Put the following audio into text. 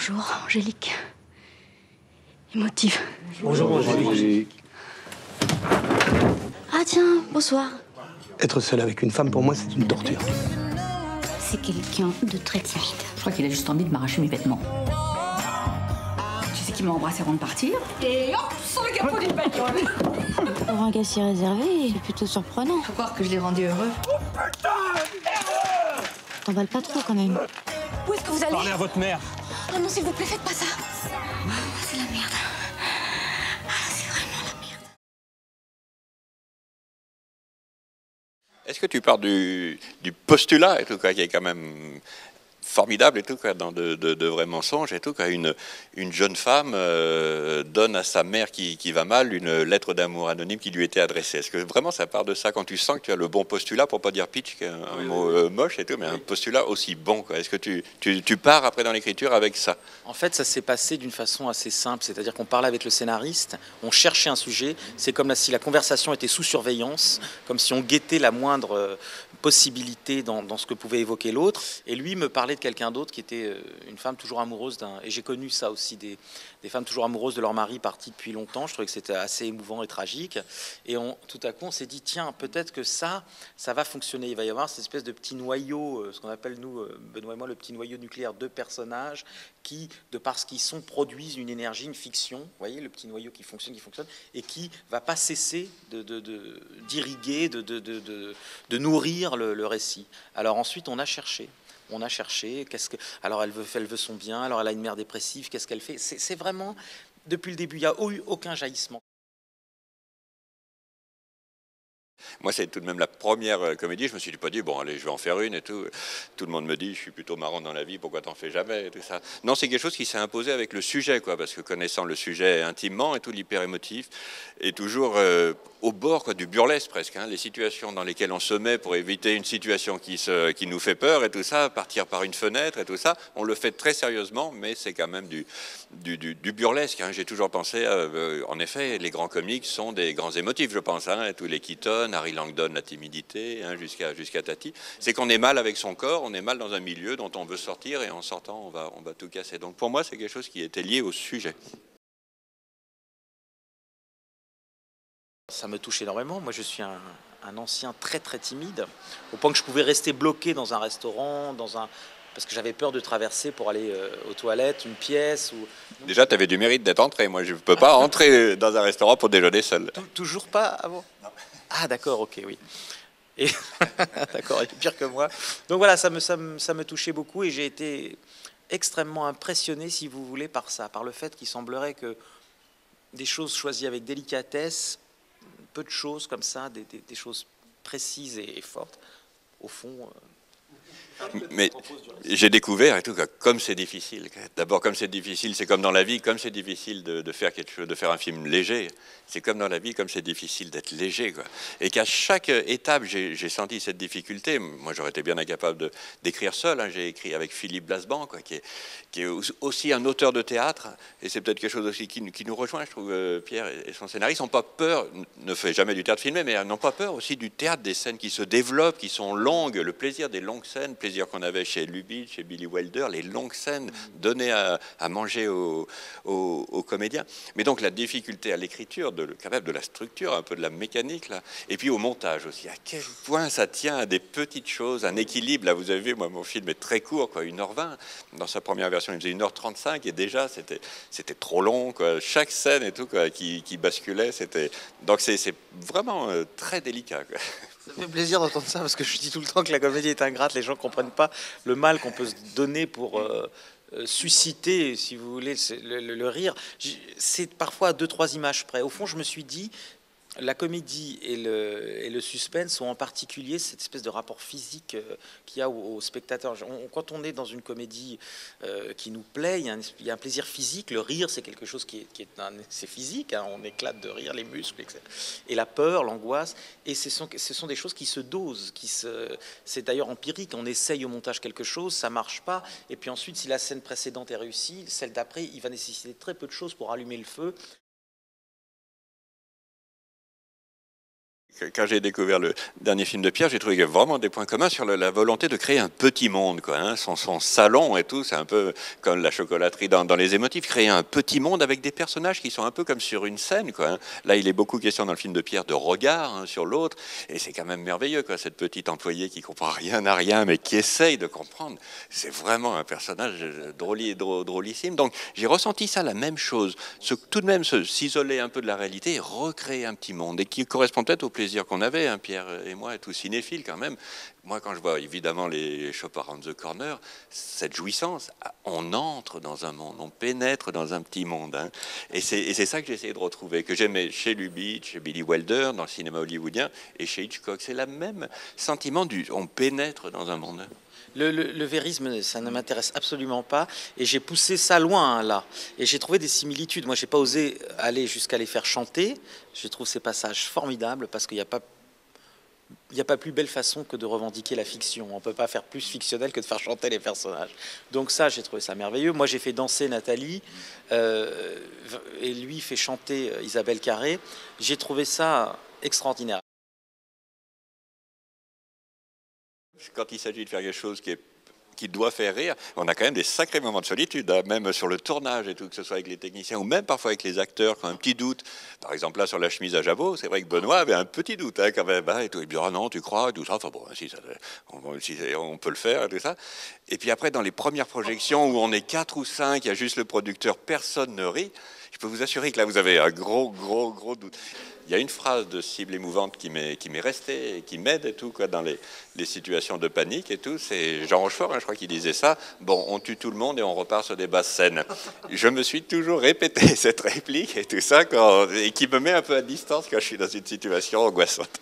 Bonjour, Angélique. Émotive. Bonjour, Angélique. Ah tiens, bonsoir. Être seul avec une femme, pour moi, c'est une torture. C'est quelqu'un de très timide. Je crois qu'il a juste envie de m'arracher mes vêtements. Tu sais qu'il m'a embrassé avant de partir. Et hop, sur le capot d'une bagnole. Pour un gars si réservé, c'est plutôt surprenant. Faut croire que je l'ai rendu heureux. T'emballes pas trop quand même. Où est-ce que vous allez? Parlez à votre mère. Oh non, s'il vous plaît, faites pas ça. C'est la merde. C'est vraiment la merde. Est-ce que tu pars du postulat, et tout, quoi, qui est quand même formidable, et tout, quoi, dans de vrais mensonges, et tout, quoi, une jeune femme donne à sa mère qui va mal une lettre d'amour anonyme qui lui était adressée. Est-ce que vraiment ça part de ça, quand tu sens que tu as le bon postulat, pour pas dire pitch, qui est un mot moche et tout, mais un postulat aussi bon, quoi. Est-ce que tu pars après dans l'écriture avec ça? En fait, ça s'est passé d'une façon assez simple, c'est-à-dire qu'on parlait avec le scénariste, on cherchait un sujet, c'est comme si la conversation était sous surveillance, comme si on guettait la moindre possibilité dans ce que pouvait évoquer l'autre, et lui me parlait de quelqu'un d'autre qui était une femme toujours amoureuse et j'ai connu ça aussi, des femmes toujours amoureuses de leur mari parti depuis longtemps. Je trouvais que c'était assez émouvant et tragique, et tout à coup on s'est dit, tiens, peut-être que ça va fonctionner, il va y avoir cette espèce de petit noyau, ce qu'on appelle nous, Benoît et moi, le petit noyau nucléaire de personnages qui, de par ce qu'ils sont, produisent une énergie, une fiction, vous voyez, le petit noyau qui fonctionne, et qui va pas cesser d'irriguer, de nourrir le récit. Alors ensuite, on a cherché, alors elle veut son bien, alors elle a une mère dépressive, qu'est-ce qu'elle fait? C'est vraiment, depuis le début, il n'y a eu aucun jaillissement. Moi, c'est tout de même la première comédie. Je me suis pas dit, bon, allez, je vais en faire une et tout. Tout le monde me dit, je suis plutôt marrant dans la vie, pourquoi t'en fais jamais et tout ça. Non, c'est quelque chose qui s'est imposé avec le sujet, quoi, parce que connaissant le sujet intimement et tout, l'hyper émotif, et toujours au bord, quoi, du burlesque presque, hein, les situations dans lesquelles on se met pour éviter une situation qui nous fait peur et tout ça, partir par une fenêtre et tout ça, on le fait très sérieusement, mais c'est quand même du burlesque. Hein. J'ai toujours pensé, en effet, les grands comiques sont des grands émotifs, je pense, hein, tous les Keaton, Harry Langdon, la timidité, hein, jusqu'à Tati. C'est qu'on est mal avec son corps, on est mal dans un milieu dont on veut sortir, et en sortant, on va tout casser. Donc pour moi, c'est quelque chose qui était lié au sujet. Ça me touche énormément. Moi, je suis un ancien très très timide, au point que je pouvais rester bloqué dans un restaurant, parce que j'avais peur de traverser pour aller aux toilettes, une pièce. Déjà, tu avais du mérite d'être entré. Moi, je ne peux pas entrer dans un restaurant pour déjeuner seul. Toujours pas avant. Ah d'accord, ok, oui. Et d'accord, il est pire que moi. Donc voilà, ça me touchait beaucoup, et j'ai été extrêmement impressionné, si vous voulez, par ça, par le fait qu'il semblerait que des choses choisies avec délicatesse, peu de choses comme ça, des choses précises et fortes, au fond... Mais j'ai découvert et tout, comme c'est difficile. D'abord, comme c'est difficile, c'est comme dans la vie, comme c'est difficile de faire quelque chose, de faire un film léger. C'est comme dans la vie, comme c'est difficile d'être léger, quoi. Et qu'à chaque étape, j'ai senti cette difficulté. Moi, j'aurais été bien incapable d'écrire seul. Hein. J'ai écrit avec Philippe Blasban, quoi, qui est aussi un auteur de théâtre. Et c'est peut-être quelque chose aussi qui nous rejoint, je trouve. Pierre et son scénariste n'ont pas peur, ne fait jamais du théâtre filmé, mais n'ont pas peur aussi du théâtre, des scènes qui se développent, qui sont longues, le plaisir des longues scènes, plaisir qu'on avait chez Lubitsch, chez Billy Wilder, les longues scènes données à manger aux comédiens. Mais donc la difficulté à l'écriture, quand même de la structure, un peu de la mécanique, là, et puis au montage aussi. À quel point ça tient à des petites choses, un équilibre. Là, vous avez vu, moi, mon film est très court, quoi, 1h20. Dans sa première version, il faisait 1h35, et déjà, c'était trop long, quoi. Chaque scène et tout, quoi, qui basculait, donc c'est vraiment très délicat, quoi. Ça me fait plaisir d'entendre ça, parce que je dis tout le temps que la comédie est ingrate. Les gens ne comprennent pas le mal qu'on peut se donner pour susciter, si vous voulez, le rire. C'est parfois à 2-3 images près. Au fond, je me suis dit, la comédie et le suspense sont en particulier cette espèce de rapport physique qu'il y a au spectateur. Quand on est dans une comédie qui nous plaît, il y a un plaisir physique. Le rire, c'est quelque chose c'est physique, hein, on éclate de rire, les muscles, etc. Et la peur, l'angoisse, et ce sont des choses qui se dosent. C'est d'ailleurs empirique. On essaye au montage quelque chose, ça marche pas, et puis ensuite, si la scène précédente est réussie, celle d'après, il va nécessiter très peu de choses pour allumer le feu. Quand j'ai découvert le dernier film de Pierre, j'ai trouvé qu'il y avait vraiment des points communs sur la volonté de créer un petit monde, quoi, hein. Son salon et tout, c'est un peu comme la chocolaterie dans les émotifs, créer un petit monde avec des personnages qui sont un peu comme sur une scène, quoi, hein. Là, il est beaucoup question dans le film de Pierre de regard, hein, sur l'autre, et c'est quand même merveilleux, quoi, cette petite employée qui comprend rien à rien, mais qui essaye de comprendre. C'est vraiment un personnage drôlissime. Donc, j'ai ressenti ça, la même chose, tout de même s'isoler un peu de la réalité et recréer un petit monde, et qui correspond peut-être au plaisir qu'on avait, hein, Pierre et moi, tout cinéphiles quand même. Moi, quand je vois évidemment les Shop Around the Corner, cette jouissance, on entre dans un monde, on pénètre dans un petit monde, hein. Et c'est ça que j'ai essayé de retrouver, que j'aimais chez Lubitsch, chez Billy Wilder, dans le cinéma hollywoodien, et chez Hitchcock. C'est le même sentiment on pénètre dans un monde. Le vérisme, ça ne m'intéresse absolument pas, et j'ai poussé ça loin, hein, là, et j'ai trouvé des similitudes. Moi, j'ai pas osé aller jusqu'à les faire chanter. Je trouve ces passages formidables parce qu'il n'y a pas plus belle façon que de revendiquer la fiction. On ne peut pas faire plus fictionnel que de faire chanter les personnages. Donc ça, j'ai trouvé ça merveilleux. Moi, j'ai fait danser Nathalie, et lui fait chanter Isabelle Carré. J'ai trouvé ça extraordinaire. Quand il s'agit de faire quelque chose qui doit faire rire, on a quand même des sacrés moments de solitude, hein, même sur le tournage et tout, que ce soit avec les techniciens ou même parfois avec les acteurs qui ont un petit doute. Par exemple, là, sur la chemise à jabot, c'est vrai que Benoît avait un petit doute, hein, quand même, hein, et tout. Il me dit, ah non, tu crois, et tout ça. Enfin bon, si on peut le faire, et tout ça. Et puis après, dans les premières projections où on est 4 ou 5, il y a juste le producteur, personne ne rit. Je peux vous assurer que là, vous avez un gros doute. Il y a une phrase de cible émouvante qui m'est restée et qui m'aide et tout, quoi, dans les situations de panique et tout. C'est Jean Rochefort, hein, je crois qu'il disait ça. Bon, on tue tout le monde et on repart sur des basses scènes. Je me suis toujours répété cette réplique et tout ça, et qui me met un peu à distance quand je suis dans une situation angoissante.